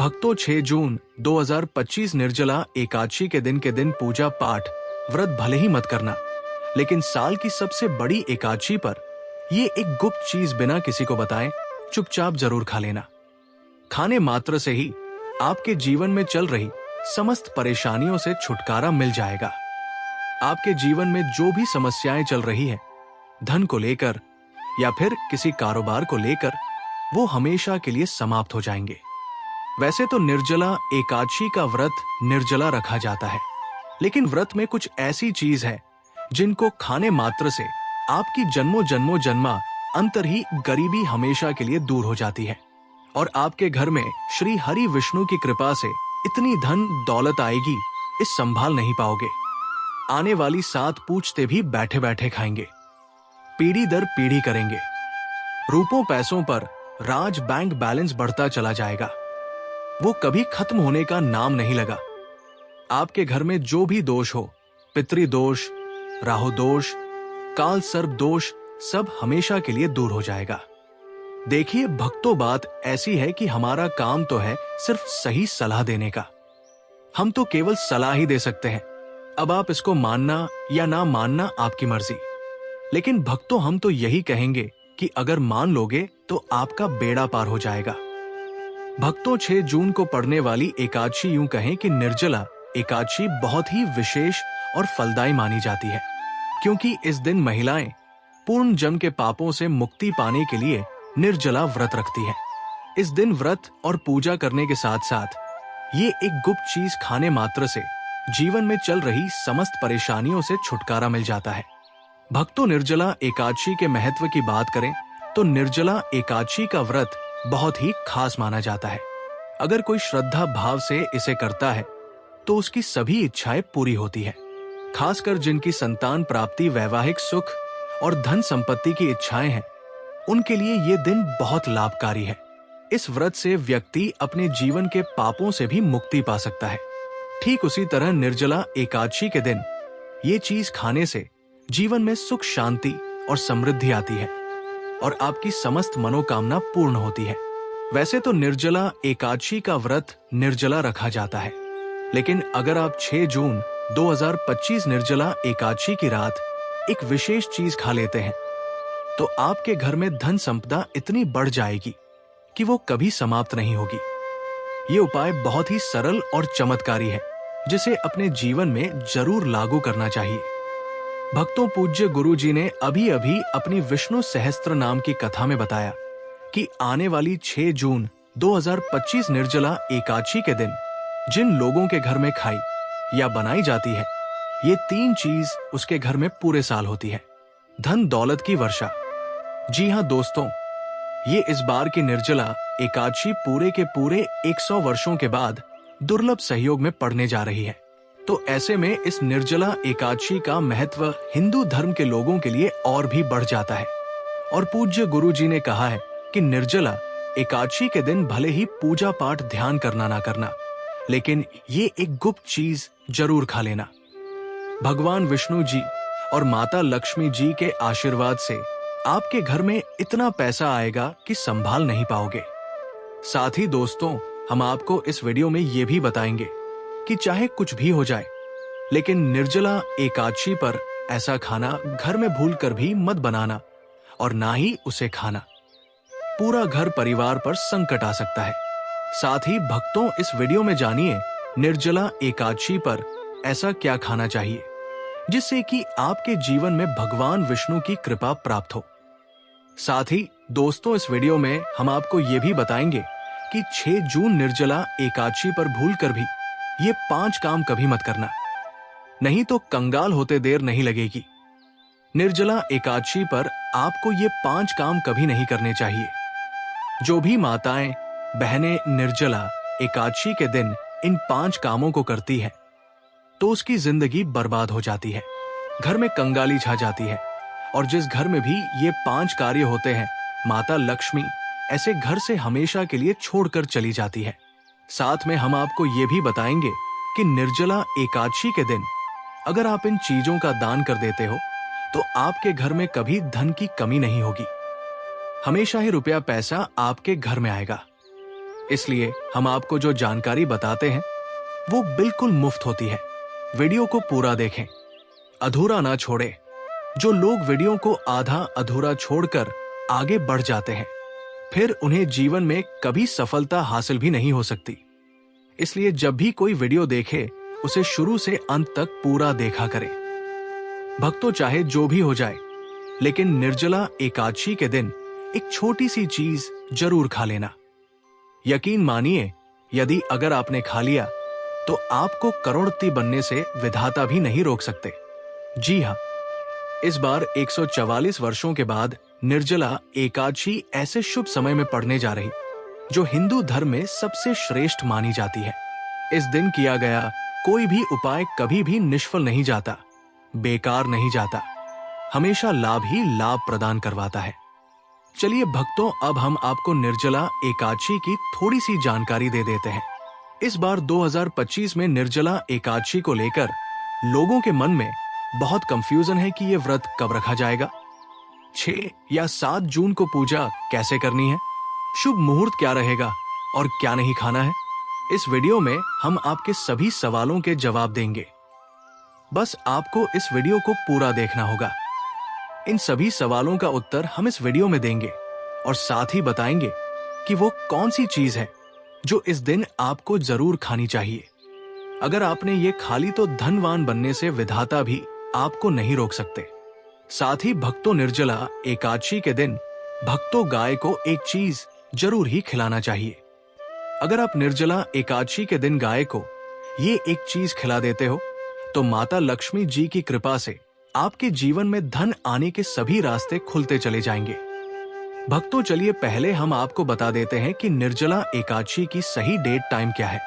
भक्तों 6 जून 2025 निर्जला एकादशी के दिन पूजा पाठ व्रत भले ही मत करना, लेकिन साल की सबसे बड़ी एकादशी पर ये एक गुप्त चीज बिना किसी को बताए चुपचाप जरूर खा लेना। खाने मात्र से ही आपके जीवन में चल रही समस्त परेशानियों से छुटकारा मिल जाएगा। आपके जीवन में जो भी समस्याएं चल रही है, धन को लेकर या फिर किसी कारोबार को लेकर, वो हमेशा के लिए समाप्त हो जाएंगे। वैसे तो निर्जला एकादशी का व्रत निर्जला रखा जाता है, लेकिन व्रत में कुछ ऐसी चीज है जिनको खाने मात्र से आपकी जन्मों जन्मा अंतर ही गरीबी हमेशा के लिए दूर हो जाती है और आपके घर में श्री हरि विष्णु की कृपा से इतनी धन दौलत आएगी, इस संभाल नहीं पाओगे। आने वाली 7 पूछते भी बैठे बैठे खाएंगे, पीढ़ी दर पीढ़ी करेंगे। रूपों पैसों पर राज बैंक बैलेंस बढ़ता चला जाएगा, वो कभी खत्म होने का नाम नहीं लगा। आपके घर में जो भी दोष हो, पितृदोष, राहु दोष, काल सर्प दोष, सब हमेशा के लिए दूर हो जाएगा। देखिए भक्तों, बात ऐसी है कि हमारा काम तो है सिर्फ सही सलाह देने का। हम तो केवल सलाह ही दे सकते हैं। अब आप इसको मानना या ना मानना आपकी मर्जी, लेकिन भक्तों हम तो यही कहेंगे कि अगर मान लोगे तो आपका बेड़ा पार हो जाएगा। भक्तों 6 जून को पड़ने वाली एकादशी, यूं कहें कि निर्जला एकादशी, बहुत ही विशेष और फलदायी मानी जाती है, क्योंकि इस दिन महिलाएं पूर्ण जन्म के पापों से मुक्ति पाने के लिए निर्जला व्रत रखती हैं। इस दिन व्रत और पूजा करने के साथ साथ ये एक गुप्त चीज खाने मात्र से जीवन में चल रही समस्त परेशानियों से छुटकारा मिल जाता है। भक्तों, निर्जला एकादशी के महत्व की बात करें तो निर्जला एकादशी का व्रत बहुत ही खास माना जाता है। अगर कोई श्रद्धा भाव से इसे करता है तो उसकी सभी इच्छाएं पूरी होती है। खासकर जिनकी संतान प्राप्ति, वैवाहिक सुख और धन संपत्ति की इच्छाएं हैं, उनके लिए ये दिन बहुत लाभकारी है। इस व्रत से व्यक्ति अपने जीवन के पापों से भी मुक्ति पा सकता है। ठीक उसी तरह निर्जला एकादशी के दिन ये चीज खाने से जीवन में सुख, शांति और समृद्धि आती है और आपकी समस्त मनोकामना पूर्ण होती है। वैसे तो निर्जला एकादशी का व्रत निर्जला रखा जाता है, लेकिन अगर आप 6 जून 2025 निर्जला एकादशी की रात एक विशेष चीज खा लेते हैं तो आपके घर में धन संपदा इतनी बढ़ जाएगी कि वो कभी समाप्त नहीं होगी। ये उपाय बहुत ही सरल और चमत्कारी है, जिसे अपने जीवन में जरूर लागू करना चाहिए। भक्तों, पूज्य गुरु जी ने अभी अपनी विष्णु सहस्त्र नाम की कथा में बताया कि आने वाली 6 जून 2025 निर्जला एकादशी के दिन जिन लोगों के घर में खाई या बनाई जाती है, ये 3 चीज उसके घर में पूरे साल होती है। धन दौलत की वर्षा। जी हाँ दोस्तों, ये इस बार की निर्जला एकादशी पूरे के पूरे 100 वर्षों के बाद दुर्लभ सहयोग में पड़ने जा रही है। तो ऐसे में इस निर्जला एकादशी का महत्व हिंदू धर्म के लोगों के लिए और भी बढ़ जाता है। और पूज्य गुरु जी ने कहा है कि निर्जला एकादशी के दिन भले ही पूजा पाठ ध्यान करना ना करना, लेकिन ये एक गुप्त चीज जरूर खा लेना। भगवान विष्णु जी और माता लक्ष्मी जी के आशीर्वाद से आपके घर में इतना पैसा आएगा कि संभाल नहीं पाओगे। साथ ही दोस्तों, हम आपको इस वीडियो में ये भी बताएंगे कि चाहे कुछ भी हो जाए, लेकिन निर्जला एकादशी पर ऐसा खाना घर में भूलकर भी मत बनाना और ना ही उसे खाना। पूरा घर परिवार पर संकट आ सकता है। साथ ही भक्तों, इस वीडियो में जानिए निर्जला एकादशी पर ऐसा क्या खाना चाहिए जिससे कि आपके जीवन में भगवान विष्णु की कृपा प्राप्त हो। साथ ही दोस्तों, इस वीडियो में हम आपको ये भी बताएंगे कि 6 जून निर्जला एकादशी पर भूलकर भी ये 5 काम कभी मत करना, नहीं तो कंगाल होते देर नहीं लगेगी। निर्जला एकादशी पर आपको ये 5 काम कभी नहीं करने चाहिए। जो भी माताएं बहनें निर्जला एकादशी के दिन इन 5 कामों को करती है तो उसकी जिंदगी बर्बाद हो जाती है, घर में कंगाली छा जाती है और जिस घर में भी ये 5 कार्य होते हैं, माता लक्ष्मी ऐसे घर से हमेशा के लिए छोड़कर चली जाती है। साथ में हम आपको ये भी बताएंगे कि निर्जला एकादशी के दिन अगर आप इन चीजों का दान कर देते हो तो आपके घर में कभी धन की कमी नहीं होगी, हमेशा ही रुपया पैसा आपके घर में आएगा। इसलिए हम आपको जो जानकारी बताते हैं वो बिल्कुल मुफ्त होती है। वीडियो को पूरा देखें, अधूरा ना छोड़े। जो लोग वीडियो को आधा अधूरा छोड़कर आगे बढ़ जाते हैं, फिर उन्हें जीवन में कभी सफलता हासिल भी नहीं हो सकती। इसलिए जब भी कोई वीडियो देखे, उसे शुरू से अंत तक पूरा देखा करें। भक्तों, चाहे जो भी हो जाए, लेकिन निर्जला एकादशी के दिन एक छोटी सी चीज जरूर खा लेना। यकीन मानिए, यदि अगर आपने खा लिया तो आपको करोड़पति बनने से विधाता भी नहीं रोक सकते। जी हाँ, इस बार 144 वर्षों के बाद निर्जला एकादशी ऐसे शुभ समय में पड़ने जा रही, जो हिंदू धर्म में सबसे श्रेष्ठ मानी जाती है। इस दिन किया गया कोई भी उपाय कभी भी निष्फल नहीं जाता, बेकार नहीं जाता, हमेशा लाभ ही लाभ प्रदान करवाता है। चलिए भक्तों, अब हम आपको निर्जला एकादशी की थोड़ी सी जानकारी दे देते हैं। इस बार 2025 में निर्जला एकादशी को लेकर लोगों के मन में बहुत कंफ्यूजन है कि ये व्रत कब रखा जाएगा, 6 या 7 जून को पूजा कैसे करनी है, शुभ मुहूर्त क्या रहेगा और क्या नहीं खाना है। इस वीडियो में हम आपके सभी सवालों के जवाब देंगे। बस आपको इस वीडियो को पूरा देखना होगा। इन सभी सवालों का उत्तर हम इस वीडियो में देंगे और साथ ही बताएंगे कि वो कौन सी चीज है जो इस दिन आपको जरूर खानी चाहिए। अगर आपने ये खा ली तो धनवान बनने से विधाता भी आपको नहीं रोक सकते। साथ ही भक्तों, निर्जला एकादशी के दिन भक्तों गाय को एक चीज जरूर ही खिलाना चाहिए। अगर आप निर्जला एकादशी के दिन गाय को ये एक चीज खिला देते हो तो माता लक्ष्मी जी की कृपा से आपके जीवन में धन आने के सभी रास्ते खुलते चले जाएंगे। भक्तों, चलिए पहले हम आपको बता देते हैं कि निर्जला एकादशी की सही डेट टाइम क्या है।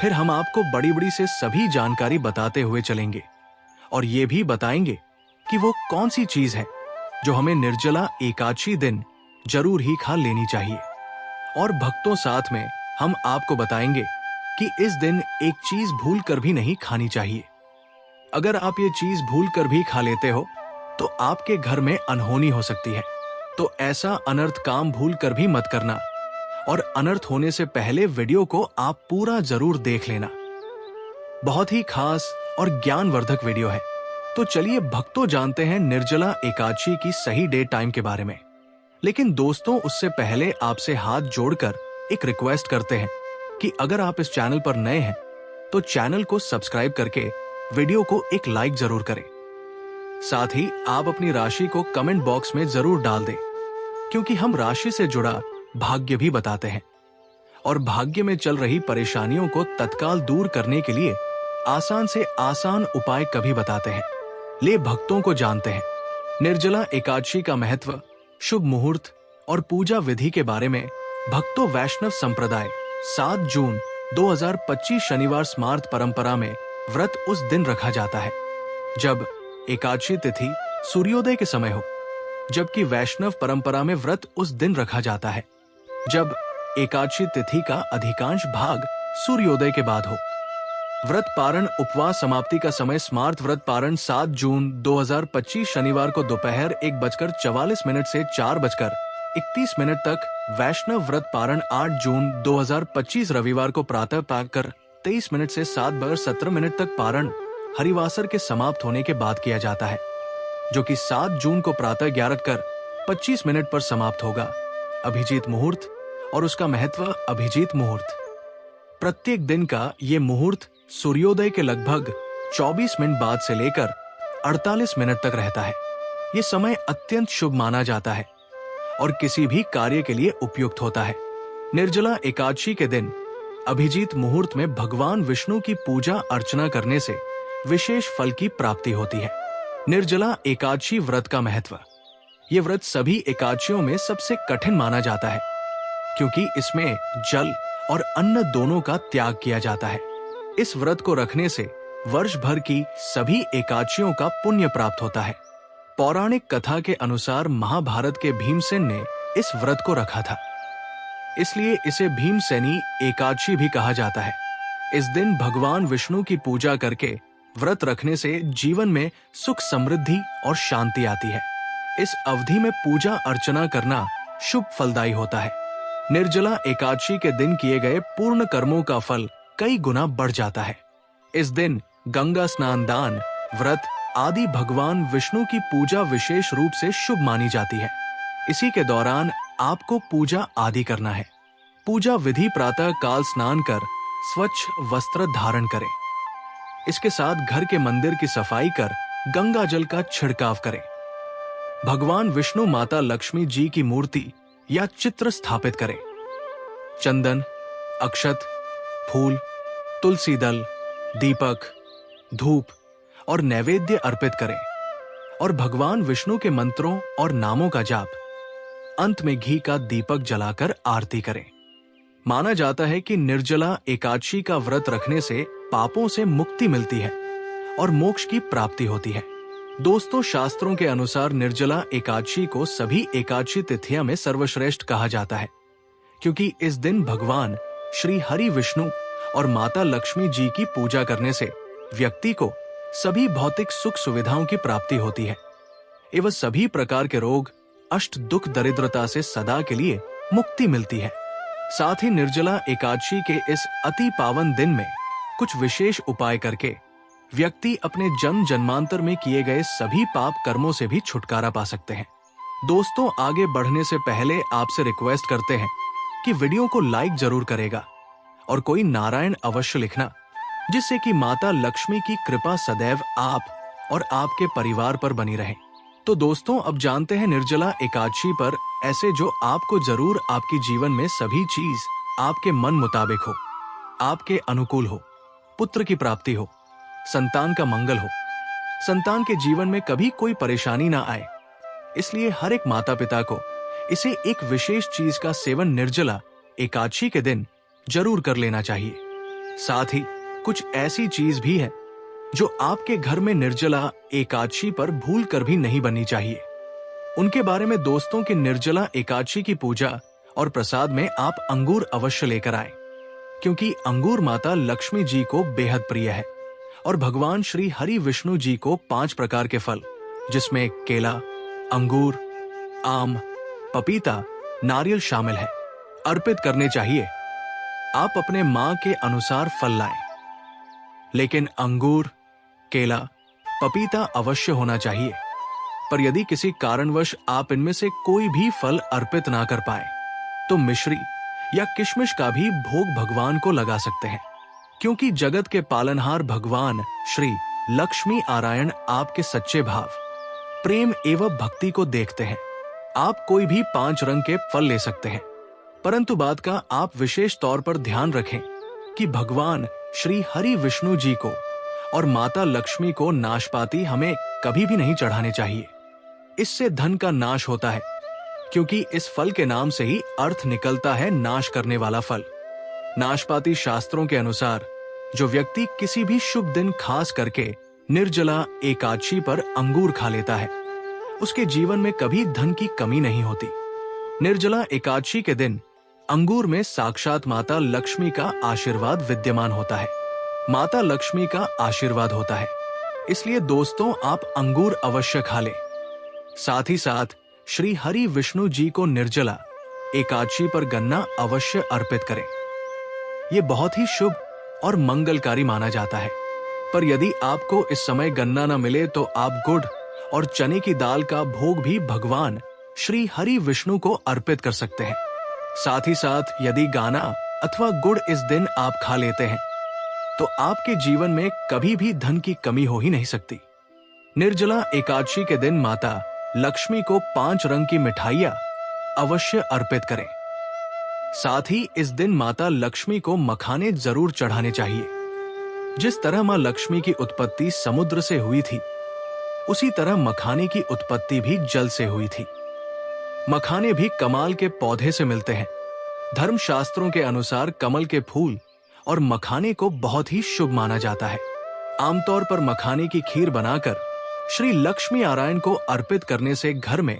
फिर हम आपको बड़ी बड़ी से सभी जानकारी बताते हुए चलेंगे और ये भी बताएंगे कि वो कौन सी चीज है जो हमें निर्जला एकादशी दिन जरूर ही खा लेनी चाहिए। और भक्तों, साथ में हम आपको बताएंगे कि इस दिन एक चीज भूल कर भी नहीं खानी चाहिए। अगर आप ये चीज भूल कर भी खा लेते हो तो आपके घर में अनहोनी हो सकती है। तो ऐसा अनर्थ काम भूल कर भी मत करना और अनर्थ होने से पहले वीडियो को आप पूरा जरूर देख लेना। बहुत ही खास और ज्ञानवर्धक वीडियो है। तो चलिए भक्तों, जानते हैं निर्जला एकादशी की सही डेट टाइम के बारे में। लेकिन दोस्तों, उससे पहले आपसे हाथ जोड़कर एक रिक्वेस्ट करते हैं कि अगर आप इस चैनल पर नए हैं तो चैनल को सब्सक्राइब करके वीडियो को एक लाइक जरूर करें। साथ ही आप अपनी राशि को कमेंट बॉक्स में जरूर डाल दें, क्योंकि हम राशि से जुड़ा भाग्य भी बताते हैं और भाग्य में चल रही परेशानियों को तत्काल दूर करने के लिए आसान से आसान उपाय कभी बताते हैं। ले भक्तों को जानते हैं निर्जला एकादशी का महत्व, शुभ मुहूर्त और पूजा विधि के बारे में। भक्तों, वैष्णव संप्रदाय 7 जून 2025 शनिवार स्मार्त परंपरा में व्रत उस दिन रखा जाता है जब एकादशी तिथि सूर्योदय के समय हो, जबकि वैष्णव परंपरा में व्रत उस दिन रखा जाता है जब एकादशी तिथि का अधिकांश भाग सूर्योदय के बाद हो। व्रत पारण उपवास समाप्ति का समय स्मार्त व्रत पारण 7 जून 2025 शनिवार को दोपहर 1:44 से 4:31 तक। वैष्णव व्रत पारण 8 जून 2025 रविवार को प्रातः पाकर 23 से 7:17 तक पारण हरिवासर के समाप्त होने के बाद किया जाता है, जो कि 7 जून को प्रातः 11:25 पर समाप्त होगा। अभिजीत मुहूर्त और उसका महत्व। अभिजीत मुहूर्त, प्रत्येक दिन का ये मुहूर्त सूर्योदय के लगभग 24 मिनट बाद से लेकर 48 मिनट तक रहता है। ये समय अत्यंत शुभ माना जाता है और किसी भी कार्य के लिए उपयुक्त होता है। निर्जला एकादशी के दिन अभिजीत मुहूर्त में भगवान विष्णु की पूजा अर्चना करने से विशेष फल की प्राप्ति होती है। निर्जला एकादशी व्रत का महत्व। ये व्रत सभी एकादशियों में सबसे कठिन माना जाता है, क्योंकि इसमें जल और अन्न दोनों का त्याग किया जाता है। इस व्रत को रखने से वर्ष भर की सभी एकादशियों का पुण्य प्राप्त होता है। पौराणिक कथा के अनुसार महाभारत के भीमसेन ने इस व्रत को रखा था, इसलिए इसे भीमसेनी एकादशी भी कहा जाता है। इस दिन भगवान विष्णु की पूजा करके व्रत रखने से जीवन में सुख, समृद्धि और शांति आती है। इस अवधि में पूजा अर्चना करना शुभ फलदायी होता है। निर्जला एकादशी के दिन किए गए पूर्ण कर्मों का फल कई गुना बढ़ जाता है। इस दिन गंगा स्नान, दान, व्रत आदि भगवान विष्णु की पूजा विशेष रूप से शुभ मानी जाती है। इसी के दौरान आपको पूजा आदि करना है। पूजा विधि प्रातः काल स्नान कर स्वच्छ वस्त्र धारण करें। इसके साथ घर के मंदिर की सफाई कर गंगा जल का छिड़काव करें। भगवान विष्णु, माता लक्ष्मी जी की मूर्ति या चित्र स्थापित करें। चंदन, अक्षत, फूल, तुलसी दल, दीपक, धूप और नैवेद्य अर्पित करें और भगवान विष्णु के मंत्रों और नामों का जाप। अंत में घी का दीपक जलाकर आरती करें। माना जाता है कि निर्जला एकादशी का व्रत रखने से पापों से मुक्ति मिलती है और मोक्ष की प्राप्ति होती है। दोस्तों, शास्त्रों के अनुसार निर्जला एकादशी को सभी एकादशी तिथियों में सर्वश्रेष्ठ कहा जाता है, क्योंकि इस दिन भगवान श्री हरि विष्णु और माता लक्ष्मी जी की पूजा करने से व्यक्ति को सभी भौतिक सुख सुविधाओं की प्राप्ति होती है एवं सभी प्रकार के रोग, अष्ट दुख, दरिद्रता से सदा के लिए मुक्ति मिलती है। साथ ही निर्जला एकादशी के इस अति पावन दिन में कुछ विशेष उपाय करके व्यक्ति अपने जन्म जन्मांतर में किए गए सभी पाप कर्मों से भी छुटकारा पा सकते हैं। दोस्तों, आगे बढ़ने से पहले आपसे रिक्वेस्ट करते हैं कि वीडियो को लाइक जरूर करेगा और कोई नारायण अवश्य लिखना, जिससे कि माता लक्ष्मी की कृपा सदैव आप और आपके परिवार पर बनी रहे। तो दोस्तों, अब जानते हैं निर्जला एकादशी पर ऐसे जो आपको जरूर आपकी जीवन में सभी चीज आपके मन मुताबिक हो, आपके अनुकूल हो, पुत्र की प्राप्ति हो, संतान का मंगल हो, संतान के जीवन में कभी कोई परेशानी ना आए। इसलिए हर एक माता पिता को इसे एक विशेष चीज का सेवन निर्जला एकादशी के दिन जरूर कर लेना चाहिए। साथ ही कुछ ऐसी चीज भी है जो आपके घर में निर्जला एकादशी पर भूल कर भी नहीं बननी चाहिए। उनके बारे में दोस्तों की निर्जला एकादशी की पूजा और प्रसाद में आप अंगूर अवश्य लेकर आए, क्योंकि अंगूर माता लक्ष्मी जी को बेहद प्रिय है और भगवान श्री हरि विष्णु जी को 5 प्रकार के फल, जिसमें केला, अंगूर, आम, पपीता, नारियल शामिल है, अर्पित करने चाहिए। आप अपने मां के अनुसार फल लाएं, लेकिन अंगूर, केला, पपीता अवश्य होना चाहिए। पर यदि किसी कारणवश आप इनमें से कोई भी फल अर्पित ना कर पाए तो मिश्री या किशमिश का भी भोग भगवान को लगा सकते हैं, क्योंकि जगत के पालनहार भगवान श्री लक्ष्मी नारायण आपके सच्चे भाव, प्रेम एवं भक्ति को देखते हैं। आप कोई भी 5 रंग के फल ले सकते हैं, परंतु बात का आप विशेष तौर पर ध्यान रखें कि भगवान श्री हरि विष्णु जी को और माता लक्ष्मी को नाशपाती हमें कभी भी नहीं चढ़ाने चाहिए। इससे धन का नाश होता है, क्योंकि इस फल के नाम से ही अर्थ निकलता है नाश करने वाला फल। नाशपाती शास्त्रों के अनुसार जो व्यक्ति किसी भी शुभ दिन खास करके निर्जला एकादशी पर अंगूर खा लेता है, उसके जीवन में कभी धन की कमी नहीं होती। निर्जला एकादशी के दिन अंगूर में साक्षात माता लक्ष्मी का आशीर्वाद विद्यमान होता है, माता लक्ष्मी का आशीर्वाद होता है। इसलिए दोस्तों, आप अंगूर अवश्य खा लें। साथ ही साथ श्री हरि विष्णु जी को निर्जला एकादशी पर गन्ना अवश्य अर्पित करें। यह बहुत ही शुभ और मंगलकारी माना जाता है। पर यदि आपको इस समय गन्ना न मिले तो आप गुड़ और चने की दाल का भोग भी भगवान श्री हरि विष्णु को अर्पित कर सकते हैं। साथ ही साथ यदि गाना अथवा गुड़ इस दिन आप खा लेते हैं तो आपके जीवन में कभी भी धन की कमी हो ही नहीं सकती। निर्जला एकादशी के दिन माता लक्ष्मी को 5 रंग की मिठाइयां अवश्य अर्पित करें। साथ ही इस दिन माता लक्ष्मी को मखाने जरूर चढ़ाने चाहिए। जिस तरह मां लक्ष्मी की उत्पत्ति समुद्र से हुई थी, उसी तरह मखाने की उत्पत्ति भी जल से हुई थी। मखाने भी कमाल के पौधे से मिलते हैं। धर्मशास्त्रों के अनुसार कमल के फूल और मखाने को बहुत ही शुभ माना जाता है। आमतौर पर मखाने की खीर बनाकर श्री लक्ष्मी नारायण को अर्पित करने से घर में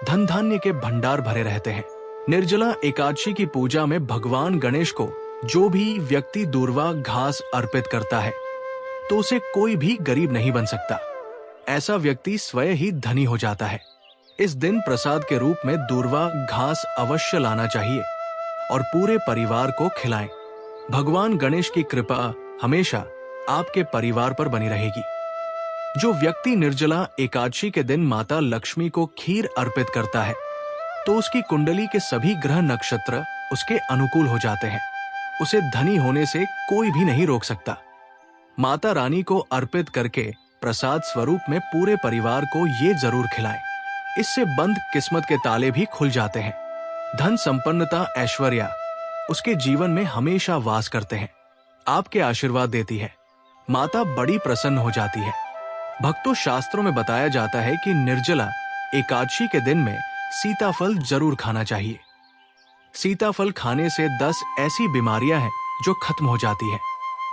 धन धान्य के भंडार भरे रहते हैं। निर्जला एकादशी की पूजा में भगवान गणेश को जो भी व्यक्ति दूर्वा घास अर्पित करता है तो उसे कोई भी गरीब नहीं बन सकता। ऐसा व्यक्ति स्वयं ही धनी हो जाता है। इस दिन प्रसाद के रूप में दूर्वा घास अवश्य लाना चाहिए और पूरे परिवार को खिलाएं। भगवान गणेश की कृपा हमेशा आपके परिवार पर बनी रहेगी। जो व्यक्ति निर्जला एकादशी के दिन माता लक्ष्मी को खीर अर्पित करता है तो उसकी कुंडली के सभी ग्रह नक्षत्र उसके अनुकूल हो जाते हैं। उसे धनी होने से कोई भी नहीं रोक सकता। माता रानी को अर्पित करके प्रसाद स्वरूप में पूरे परिवार को ये जरूर खिलाएं। इससे बंद किस्मत के ताले भी खुल जाते हैं। धन संपन्नता ऐश्वर्या उसके जीवन में हमेशा वास करते हैं। आपके आशीर्वाद देती है। माता बड़ी प्रसन्न हो जाती है। भक्तों, शास्त्रों में बताया जाता है कि निर्जला एकादशी के दिन में सीताफल जरूर खाना चाहिए। सीताफल खाने से 10 ऐसी बीमारियां हैं जो खत्म हो जाती है।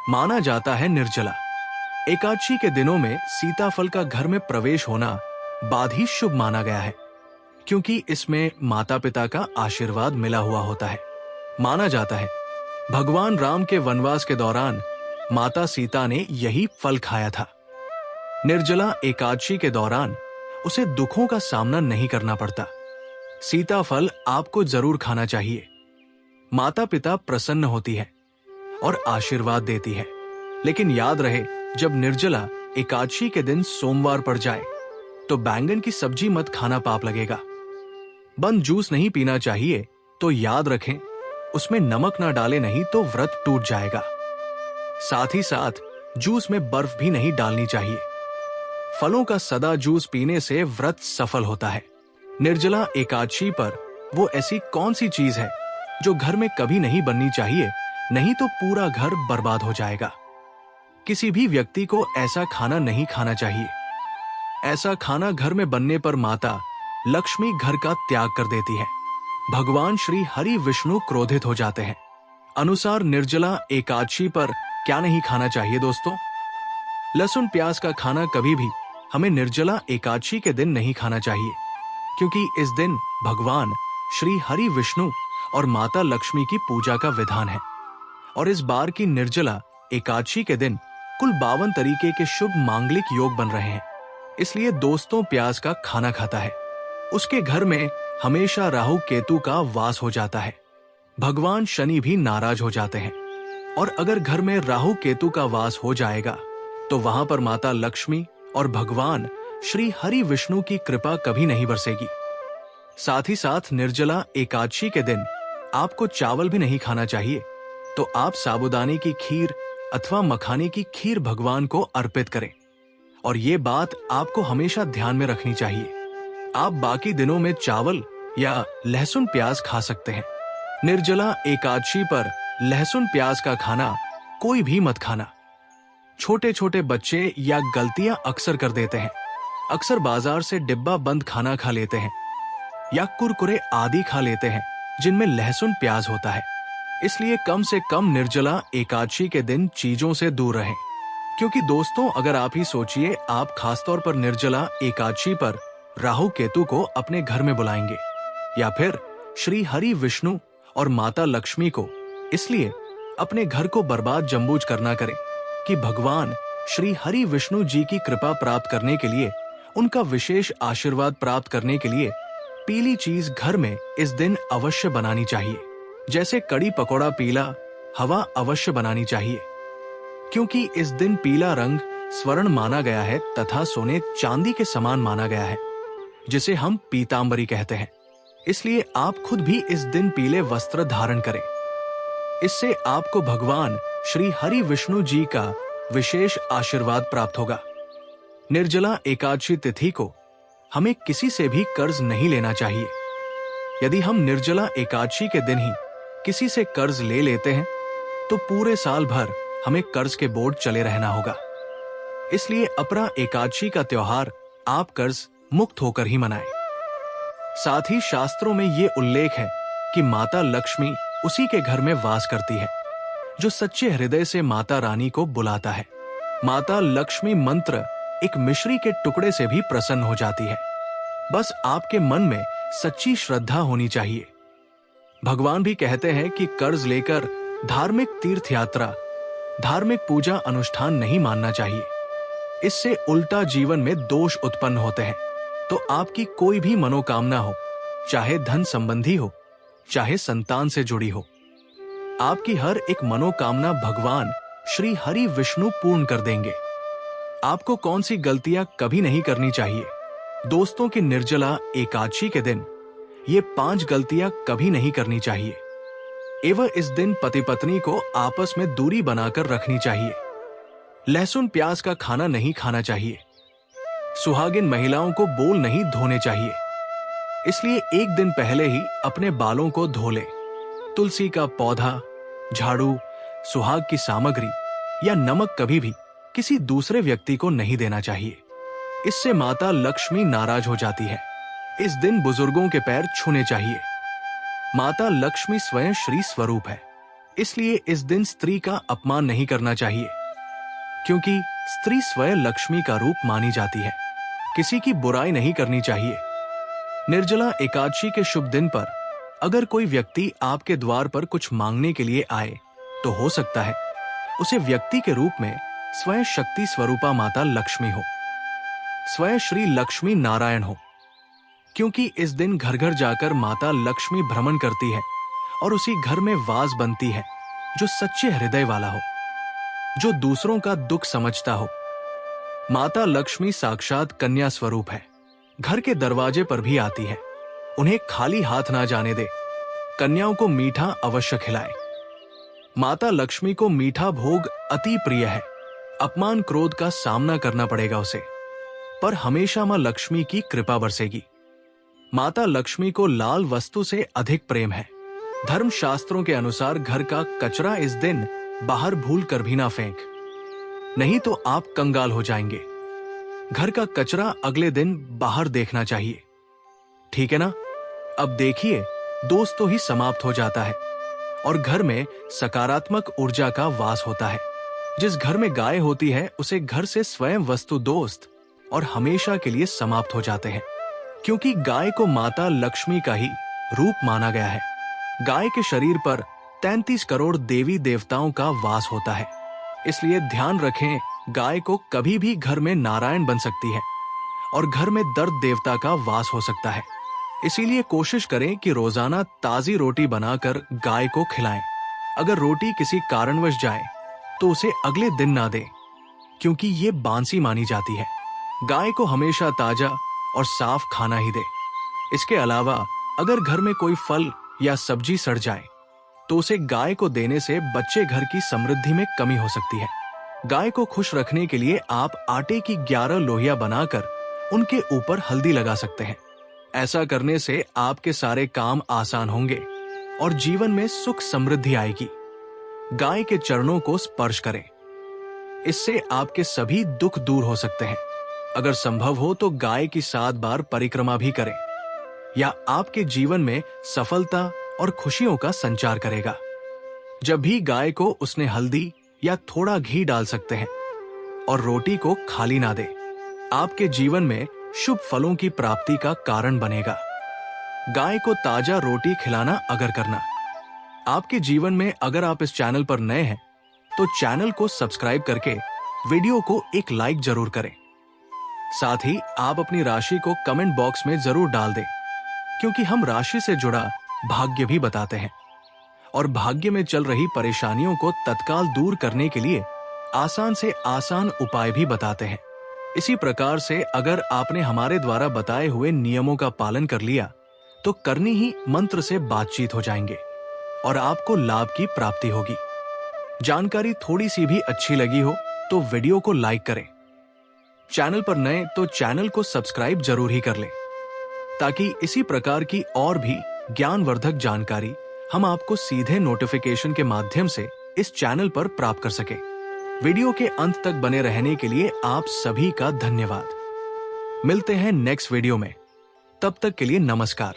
माना जाता है निर्जला एकादशी के दिनों में सीताफल का घर में प्रवेश होना बाद ही शुभ माना गया है, क्योंकि इसमें माता पिता का आशीर्वाद मिला हुआ होता है। माना जाता है भगवान राम के वनवास के दौरान माता सीता ने यही फल खाया था। निर्जला एकादशी के दौरान उसे दुखों का सामना नहीं करना पड़ता। सीताफल आपको जरूर खाना चाहिए। माता पिता प्रसन्न होती है और आशीर्वाद देती है। लेकिन याद रहे, जब निर्जला एकादशी के दिन सोमवार पड़ जाए तो बैंगन की सब्जी मत खाना, पाप लगेगा। बंद जूस नहीं पीना चाहिए तो याद रखें उसमें नमक ना डाले, नहीं तो व्रत टूट जाएगा। साथ ही साथ जूस में बर्फ भी नहीं डालनी चाहिए। फलों का सदा जूस पीने से व्रत सफल होता है। निर्जला एकादशी पर वो ऐसी कौन सी चीज है जो घर में कभी नहीं बननी चाहिए, नहीं तो पूरा घर बर्बाद हो जाएगा। किसी भी व्यक्ति को ऐसा खाना नहीं खाना चाहिए। ऐसा खाना घर में बनने पर माता लक्ष्मी घर का त्याग कर देती है। भगवान श्री हरि विष्णु क्रोधित हो जाते हैं। अनुसार निर्जला एकादशी पर क्या नहीं खाना चाहिए दोस्तों? लहसुन प्याज का खाना कभी भी हमें निर्जला एकादशी के दिन नहीं खाना चाहिए, क्योंकि इस दिन भगवान श्री हरि विष्णु और माता लक्ष्मी की पूजा का विधान है। और इस बार की निर्जला एकादशी के दिन कुल 52 तरीके के शुभ मांगलिक योग बन रहे हैं। इसलिए दोस्तों, प्याज का खाना खाता है उसके घर में हमेशा राहु केतु का वास हो जाता है। भगवान शनि भी नाराज हो जाते हैं। और अगर घर में राहु केतु का वास हो जाएगा तो वहां पर माता लक्ष्मी और भगवान श्री हरि विष्णु की कृपा कभी नहीं बरसेगी। साथ ही साथ निर्जला एकादशी के दिन आपको चावल भी नहीं खाना चाहिए। तो आप साबूदाने की खीर अथवा मखाने की खीर भगवान को अर्पित करें। और ये बात आपको हमेशा ध्यान में रखनी चाहिए। आप बाकी दिनों में चावल या लहसुन प्याज खा सकते हैं। निर्जला एकादशी पर लहसुन प्याज का खाना कोई भी मत खाना। छोटे छोटे बच्चे या गलतियां अक्सर कर देते हैं। अक्सर बाजार से डिब्बा बंद खाना खा लेते हैं या कुरकुरे आदि खा लेते हैं जिनमें लहसुन प्याज होता है। इसलिए कम से कम निर्जला एकादशी के दिन चीजों से दूर रहें। क्योंकि दोस्तों, अगर आप ही सोचिए, आप खासतौर पर निर्जला एकादशी पर राहु केतु को अपने घर में बुलाएंगे या फिर श्री हरि विष्णु और माता लक्ष्मी को इसलिए अपने घर को बर्बाद जम्बूज करना करें कि भगवान श्री हरि विष्णु जी की कृपा प्राप्त करने के लिए, उनका विशेष आशीर्वाद प्राप्त करने के लिए पीली चीज घर में इस दिन अवश्य बनानी चाहिए। जैसे कड़ी पकौड़ा पीला हवा अवश्य बनानी चाहिए, क्योंकि इस दिन पीला रंग स्वर्ण माना गया है तथा सोने चांदी के समान माना गया है, जिसे हम पीतांबरी कहते हैं। इसलिए आप खुद भी इस दिन पीले वस्त्र धारण करें। इससे आपको भगवान श्री हरि विष्णु जी का विशेष आशीर्वाद प्राप्त होगा। निर्जला एकादशी तिथि को हमें किसी से भी कर्ज नहीं लेना चाहिए। यदि हम निर्जला एकादशी के दिन ही किसी से कर्ज ले लेते हैं तो पूरे साल भर हमें कर्ज के बोझ चले रहना होगा। इसलिए अपरा एकादशी का त्योहार आप कर्ज मुक्त होकर ही मनाएं। साथ ही शास्त्रों में ये उल्लेख है कि माता लक्ष्मी उसी के घर में वास करती है जो सच्चे हृदय से माता रानी को बुलाता है। माता लक्ष्मी मंत्र एक मिश्री के टुकड़े से भी प्रसन्न हो जाती है। बस आपके मन में सच्ची श्रद्धा होनी चाहिए। भगवान भी कहते हैं कि कर्ज लेकर धार्मिक तीर्थ यात्रा, धार्मिक पूजा अनुष्ठान नहीं मानना चाहिए। इससे उल्टा जीवन में दोष उत्पन्न होते हैं। तो आपकी कोई भी मनोकामना हो, चाहे धन संबंधी हो, चाहे संतान से जुड़ी हो। आपकी हर एक मनोकामना भगवान श्री हरि विष्णु पूर्ण कर देंगे। आपको कौन सी गलतियां कभी नहीं करनी चाहिए? दोस्तों की निर्जला एकादशी के दिन ये 5 गलतियां कभी नहीं करनी चाहिए। एवं इस दिन पति पत्नी को आपस में दूरी बनाकर रखनी चाहिए। लहसुन प्याज का खाना नहीं खाना चाहिए। सुहागिन महिलाओं को बोल नहीं धोने चाहिए, इसलिए एक दिन पहले ही अपने बालों को धो ले। तुलसी का पौधा, झाड़ू, सुहाग की सामग्री या नमक कभी भी किसी दूसरे व्यक्ति को नहीं देना चाहिए। इससे माता लक्ष्मी नाराज हो जाती है। इस दिन बुजुर्गों के पैर छूने चाहिए। माता लक्ष्मी स्वयं श्री स्वरूप है, इसलिए इस दिन स्त्री का अपमान नहीं करना चाहिए, क्योंकि स्त्री स्वयं लक्ष्मी का रूप मानी जाती है। किसी की बुराई नहीं करनी चाहिए। निर्जला एकादशी के शुभ दिन पर अगर कोई व्यक्ति आपके द्वार पर कुछ मांगने के लिए आए तो हो सकता है उसे व्यक्ति के रूप में स्वयं शक्ति स्वरूपा माता लक्ष्मी हो, स्वयं श्री लक्ष्मी नारायण हो, क्योंकि इस दिन घर घर जाकर माता लक्ष्मी भ्रमण करती है और उसी घर में वास बनती है जो सच्चे हृदय वाला हो, जो दूसरों का दुख समझता हो। माता लक्ष्मी साक्षात कन्या स्वरूप है, घर के दरवाजे पर भी आती है। उन्हें खाली हाथ ना जाने दे। कन्याओं को मीठा अवश्य खिलाए। माता लक्ष्मी को मीठा भोग अति प्रिय है। अपमान क्रोध का सामना करना पड़ेगा उसे, पर हमेशा मां लक्ष्मी की कृपा बरसेगी। माता लक्ष्मी को लाल वस्तु से अधिक प्रेम है। धर्म शास्त्रों के अनुसार घर का कचरा इस दिन बाहर भूल कर भी ना फेंक, नहीं तो आप कंगाल हो जाएंगे। घर का कचरा अगले दिन बाहर देखना चाहिए, ठीक है ना? अब देखिए, दोस्तों ही समाप्त हो जाता है और घर में सकारात्मक ऊर्जा का वास होता है। जिस घर में गाय होती है उसे घर से स्वयं वस्तु दोस्त और हमेशा के लिए समाप्त हो जाते हैं, क्योंकि गाय को माता लक्ष्मी का ही रूप माना गया है। गाय के शरीर पर 33 करोड़ देवी देवताओं का वास होता है, इसलिए ध्यान रखें, गाय को कभी भी घर में नारायण बन सकती है और घर में दर्द देवता का वास हो सकता है। इसीलिए कोशिश करें कि रोजाना ताजी रोटी बनाकर गाय को खिलाएं। अगर रोटी किसी कारणवश जाए तो उसे अगले दिन ना दें, क्योंकि ये बांसी मानी जाती है। गाय को हमेशा ताजा और साफ खाना ही दे। इसके अलावा अगर घर में कोई फल या सब्जी सड़ जाए तो उसे गाय को देने से बच्चे घर की समृद्धि में कमी हो सकती है। गाय को खुश रखने के लिए आप आटे की 11 लोहिया बनाकर उनके ऊपर हल्दी लगा सकते हैं। ऐसा करने से आपके सारे काम आसान होंगे और जीवन में सुख समृद्धि आएगी। गाय के चरणों को स्पर्श करें, इससे आपके सभी दुख दूर हो सकते हैं। अगर संभव हो तो गाय की 7 बार परिक्रमा भी करें, या आपके जीवन में सफलता और खुशियों का संचार करेगा। जब भी गाय को उसने हल्दी या थोड़ा घी डाल सकते हैं और रोटी को खाली ना दे। आपके जीवन में शुभ फलों की प्राप्ति का कारण बनेगा। गाय को ताजा रोटी खिलाना अगर करना आपके जीवन में, अगर आप इस चैनल पर नए हैं तो चैनल को सब्सक्राइब करके वीडियो को एक लाइक जरूर करें। साथ ही आप अपनी राशि को कमेंट बॉक्स में जरूर डाल दें, क्योंकि हम राशि से जुड़ा भाग्य भी बताते हैं और भाग्य में चल रही परेशानियों को तत्काल दूर करने के लिए आसान से आसान उपाय भी बताते हैं। इसी प्रकार से अगर आपने हमारे द्वारा बताए हुए नियमों का पालन कर लिया तो करनी ही मंत्र से बातचीत हो जाएंगे और आपको लाभ की प्राप्ति होगी। जानकारी थोड़ी सी भी अच्छी लगी हो तो वीडियो को लाइक करें। चैनल पर नए तो चैनल को सब्सक्राइब जरूर ही कर लें, ताकि इसी प्रकार की और भी ज्ञानवर्धक जानकारी हम आपको सीधे नोटिफिकेशन के माध्यम से इस चैनल पर प्राप्त कर सके। वीडियो के अंत तक बने रहने के लिए आप सभी का धन्यवाद। मिलते हैं नेक्स्ट वीडियो में, तब तक के लिए नमस्कार।